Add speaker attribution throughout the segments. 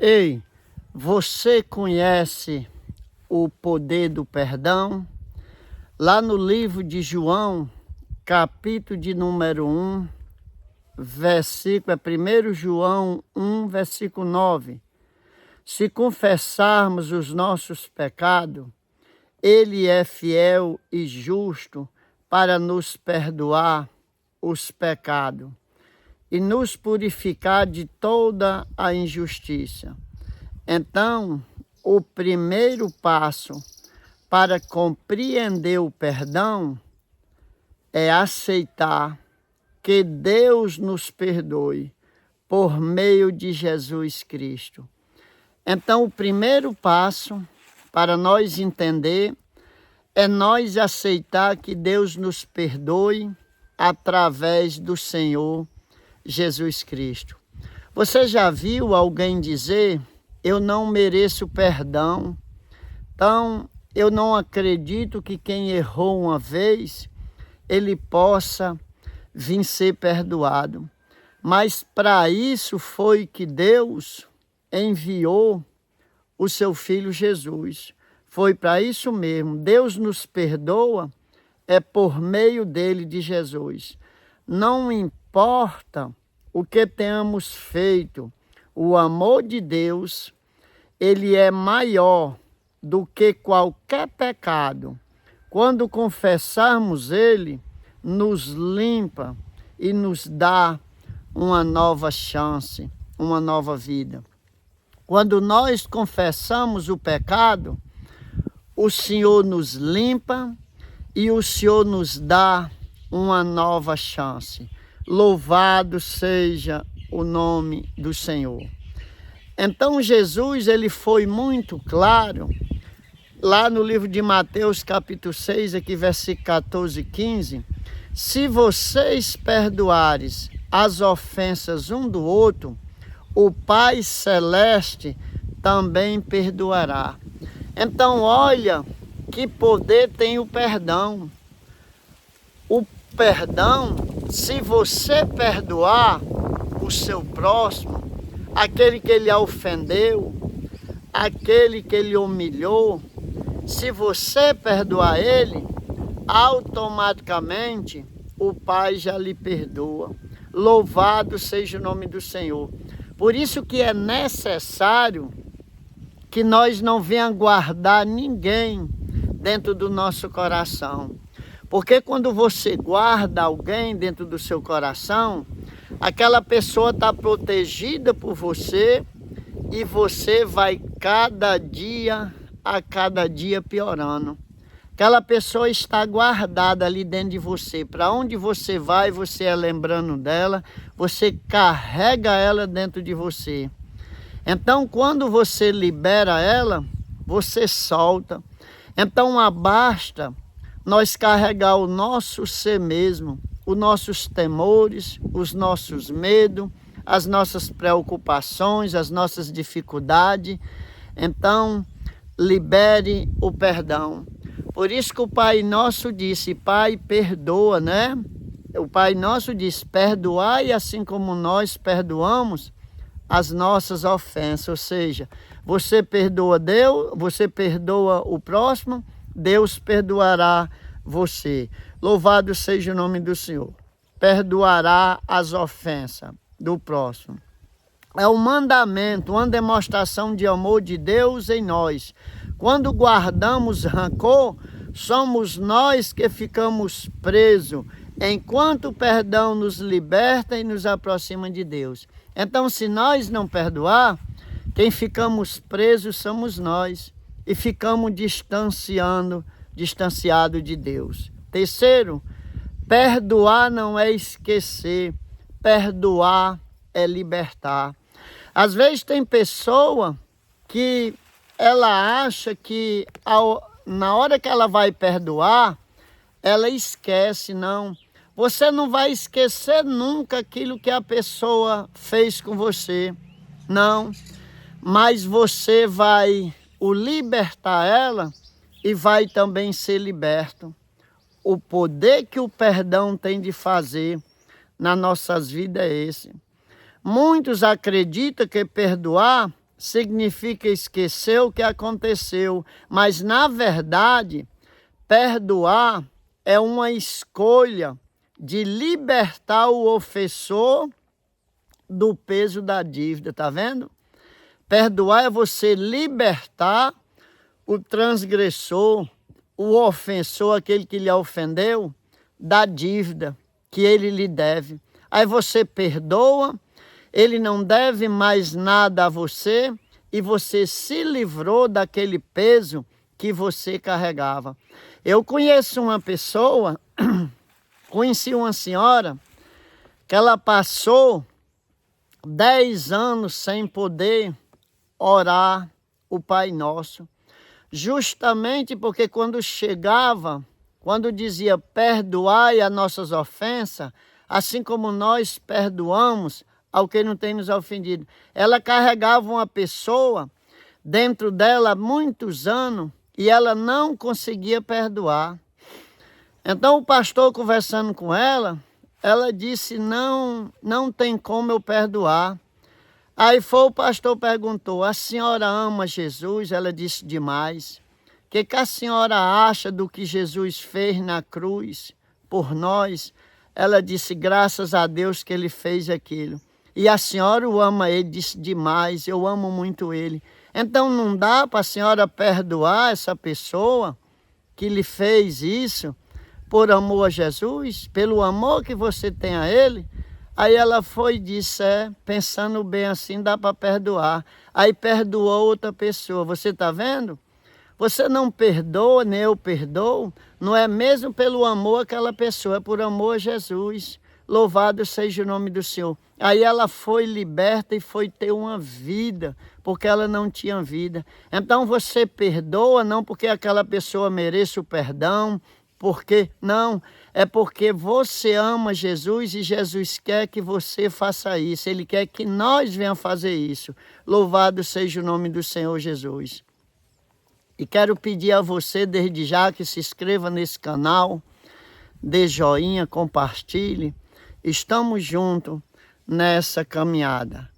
Speaker 1: Ei, você conhece o poder do perdão? Lá no livro de João, capítulo de número 1, versículo, é 1 João 1, versículo 9. Se confessarmos os nossos pecados, Ele é fiel e justo para nos perdoar os pecados e nos purificar de toda a injustiça. Então, o primeiro passo para compreender o perdão é aceitar que Deus nos perdoe por meio de Jesus Cristo. Então, o primeiro passo para nós entender é nós aceitar que Deus nos perdoe através do Senhor Jesus Cristo. Você já viu alguém dizer: eu não mereço perdão, então eu não acredito que quem errou uma vez, ele possa vir ser perdoado. Mas para isso foi que Deus enviou o seu Filho Jesus. Foi para isso mesmo. Deus nos perdoa é por meio dele, de Jesus. Não importa o que tenhamos feito, o amor de Deus, ele é maior do que qualquer pecado. Quando confessarmos ele, nos limpa e nos dá uma nova chance, uma nova vida. Quando nós confessamos o pecado, o Senhor nos limpa e o Senhor nos dá uma nova chance. Louvado seja o nome do Senhor. Então Jesus, ele foi muito claro, lá no livro de Mateus capítulo 6, aqui versículo 14 e 15, se vocês perdoares as ofensas um do outro, o Pai Celeste também perdoará. Então, olha que poder tem o perdão. O perdão, se você perdoar o seu próximo, aquele que ele ofendeu, aquele que ele humilhou, se você perdoar ele, automaticamente o Pai já lhe perdoa. Louvado seja o nome do Senhor. Por isso que é necessário que nós não venhamos guardar ninguém dentro do nosso coração. Porque quando você guarda alguém dentro do seu coração, aquela pessoa está protegida por você e você vai a cada dia piorando. Aquela pessoa está guardada ali dentro de você. Para onde você vai, você é lembrando dela, você carrega ela dentro de você. Então, quando você libera ela, você solta. Então, basta nós carregar o nosso ser mesmo, os nossos temores, os nossos medos, as nossas preocupações, as nossas dificuldades. Então, libere o perdão. Por isso que o Pai Nosso disse: Pai, perdoa, né? O Pai Nosso disse: perdoai assim como nós perdoamos as nossas ofensas. Ou seja, você perdoa Deus, você perdoa o próximo, Deus perdoará você. Louvado seja o nome do Senhor. Perdoará as ofensas do próximo. É um mandamento, uma demonstração de amor de Deus em nós. Quando guardamos rancor, somos nós que ficamos presos, enquanto o perdão nos liberta e nos aproxima de Deus. Então, se nós não perdoar, quem ficamos presos somos nós e ficamos distanciados de Deus. Terceiro, perdoar não é esquecer, perdoar é libertar. Às vezes tem pessoa que ela acha que na hora que ela vai perdoar, ela esquece. Não, você não vai esquecer nunca aquilo que a pessoa fez com você, não, mas você vai libertar ela e vai também ser liberto. O poder que o perdão tem de fazer nas nossas vidas é esse. Muitos acreditam que perdoar significa esquecer o que aconteceu, mas na verdade, perdoar é uma escolha de libertar o ofensor do peso da dívida, tá vendo? Perdoar é você libertar o transgressor, o ofensor, aquele que lhe ofendeu, da dívida que ele lhe deve. Aí você perdoa, ele não deve mais nada a você e você se livrou daquele peso que você carregava. Eu conheço uma pessoa, conheci uma senhora, que ela passou 10 anos sem poder orar o Pai Nosso, justamente porque quando chegava, quando dizia perdoai as nossas ofensas, assim como nós perdoamos ao que não tem nos ofendido, ela carregava uma pessoa dentro dela há muitos anos e ela não conseguia perdoar. Então o pastor, conversando com ela disse, não tem como eu perdoar. Aí foi o pastor perguntou, a senhora ama Jesus? Ela disse, demais. O que a senhora acha do que Jesus fez na cruz por nós? Ela disse, graças a Deus que ele fez aquilo. E a senhora o ama ele? Disse, demais, eu amo muito ele. Então não dá para a senhora perdoar essa pessoa que lhe fez isso por amor a Jesus? Pelo amor que você tem a ele? Aí ela foi e disse, pensando bem assim, dá para perdoar. Aí perdoou outra pessoa. Você está vendo? Você não perdoa, nem eu perdoo, não é mesmo pelo amor àquela pessoa, é por amor a Jesus. Louvado seja o nome do Senhor. Aí ela foi liberta e foi ter uma vida, porque ela não tinha vida. Então você perdoa, não porque aquela pessoa mereça o perdão, porque não, é porque você ama Jesus e Jesus quer que você faça isso. Ele quer que nós venhamos fazer isso. Louvado seja o nome do Senhor Jesus. E quero pedir a você desde já que se inscreva nesse canal, dê joinha, compartilhe. Estamos juntos nessa caminhada.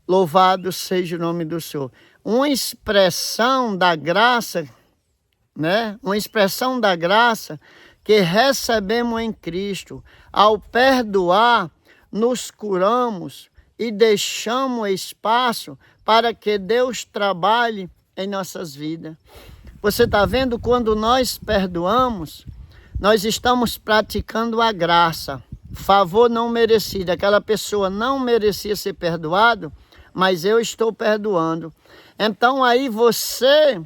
Speaker 1: Louvado seja o nome do Senhor. Uma expressão da graça, né? Uma expressão da graça que recebemos em Cristo. Ao perdoar, nos curamos e deixamos espaço para que Deus trabalhe em nossas vidas. Você está vendo, quando nós perdoamos, nós estamos praticando a graça. Favor não merecido. Aquela pessoa não merecia ser perdoado, mas eu estou perdoando. Então aí você,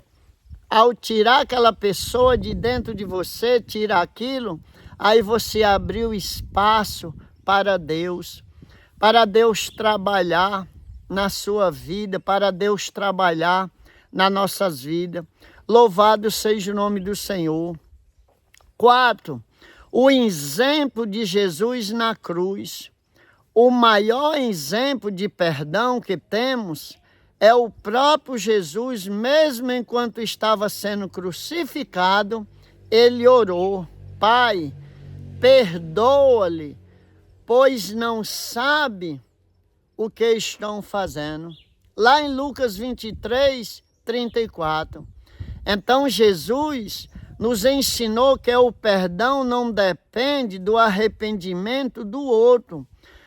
Speaker 1: ao tirar aquela pessoa de dentro de você, tirar aquilo, aí você abriu espaço para Deus trabalhar na sua vida, para Deus trabalhar nas nossas vidas. Louvado seja o nome do Senhor. 4. O exemplo de Jesus na cruz. O maior exemplo de perdão que temos é o próprio Jesus. Mesmo enquanto estava sendo crucificado, ele orou, Pai, perdoa-lhe, pois não sabe o que estão fazendo. Lá em Lucas 23, 34. Então Jesus nos ensinou que o perdão não depende do arrependimento do outro,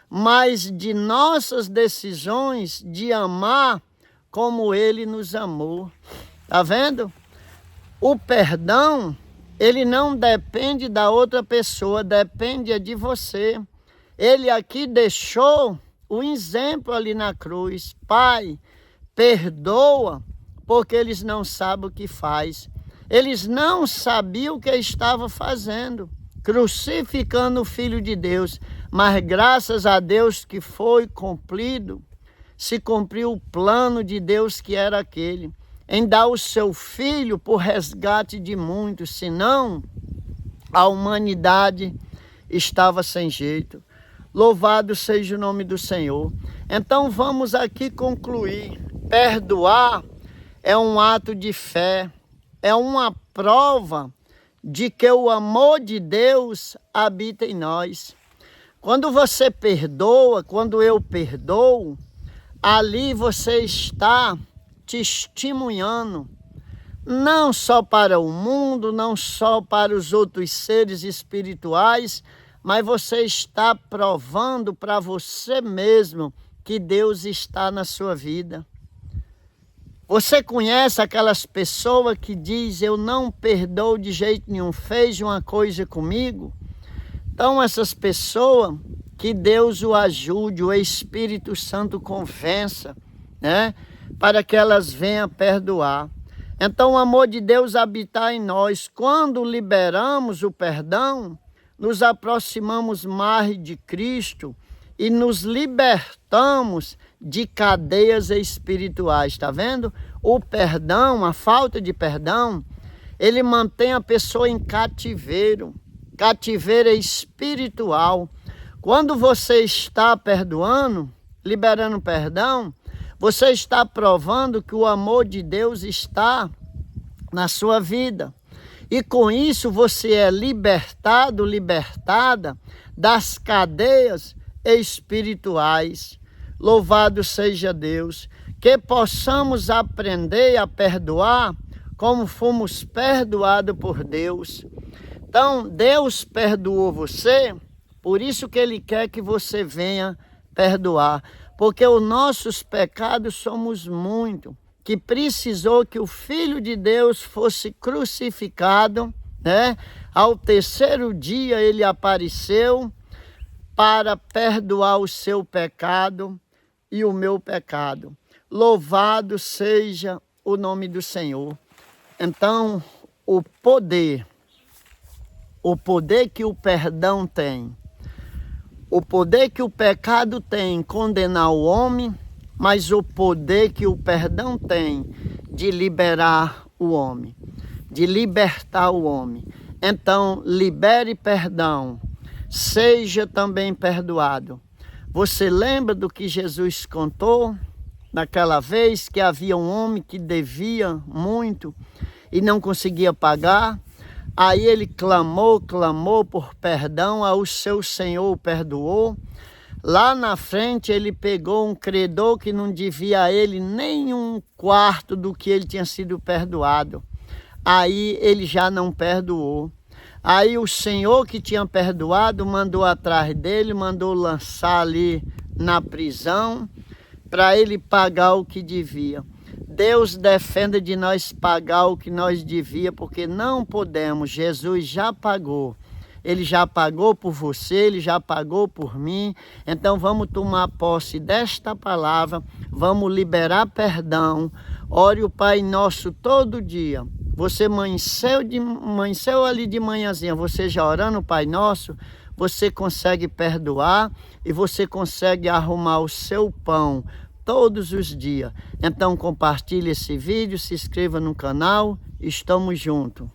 Speaker 1: mas de nossas decisões de amar como ele nos amou. Tá vendo? O perdão, ele não depende da outra pessoa, depende de você. Ele aqui deixou o exemplo ali na cruz. Pai, perdoa, porque eles não sabem o que faz. Eles não sabiam o que estavam fazendo, crucificando o Filho de Deus. Mas graças a Deus que foi cumprido, se cumpriu o plano de Deus, que era aquele, em dar o seu Filho por resgate de muitos, senão a humanidade estava sem jeito. Louvado seja o nome do Senhor. Então vamos aqui concluir. Perdoar é um ato de fé, é uma prova de que o amor de Deus habita em nós. Quando você perdoa, quando eu perdoo, ali você está testemunhando, não só para o mundo, não só para os outros seres espirituais, mas você está provando para você mesmo que Deus está na sua vida. Você conhece aquelas pessoas que dizem, eu não perdoo de jeito nenhum, fez uma coisa comigo? Então essas pessoas, que Deus o ajude, o Espírito Santo convença, né? Para que elas venham perdoar. Então o amor de Deus habitar em nós. Quando liberamos o perdão, nos aproximamos mais de Cristo e nos libertamos de cadeias espirituais. Está vendo? O perdão, a falta de perdão, ele mantém a pessoa em cativeiro. Cativeiro espiritual. Quando você está perdoando, liberando perdão, você está provando que o amor de Deus está na sua vida. E com isso você é libertado, libertada das cadeias espirituais. Louvado seja Deus. Que possamos aprender a perdoar como fomos perdoados por Deus. Então, Deus perdoou você, por isso que Ele quer que você venha perdoar. Porque os nossos pecados somos muito, que precisou que o Filho de Deus fosse crucificado, né? Ao terceiro dia Ele apareceu para perdoar o seu pecado e o meu pecado. Louvado seja o nome do Senhor. Então, o poder que o perdão tem, o poder que o pecado tem em condenar o homem, mas o poder que o perdão tem de liberar o homem, de libertar o homem. Então, libere perdão, seja também perdoado. Você lembra do que Jesus contou naquela vez que havia um homem que devia muito e não conseguia pagar? Aí ele clamou por perdão, o seu Senhor o perdoou. Lá na frente ele pegou um credor que não devia a ele nem um quarto do que ele tinha sido perdoado. Aí ele já não perdoou. Aí o Senhor que tinha perdoado mandou atrás dele, mandou lançar ali na prisão para ele pagar o que devia. Deus defenda de nós pagar o que nós devia, porque não podemos. Jesus já pagou. Ele já pagou por você, Ele já pagou por mim. Então vamos tomar posse desta palavra, vamos liberar perdão. Ore o Pai Nosso todo dia. Você amanheceu ali de manhãzinha, você já orando o Pai Nosso, você consegue perdoar e você consegue arrumar o seu pão todos os dias. Então compartilhe esse vídeo, se inscreva no canal, estamos juntos.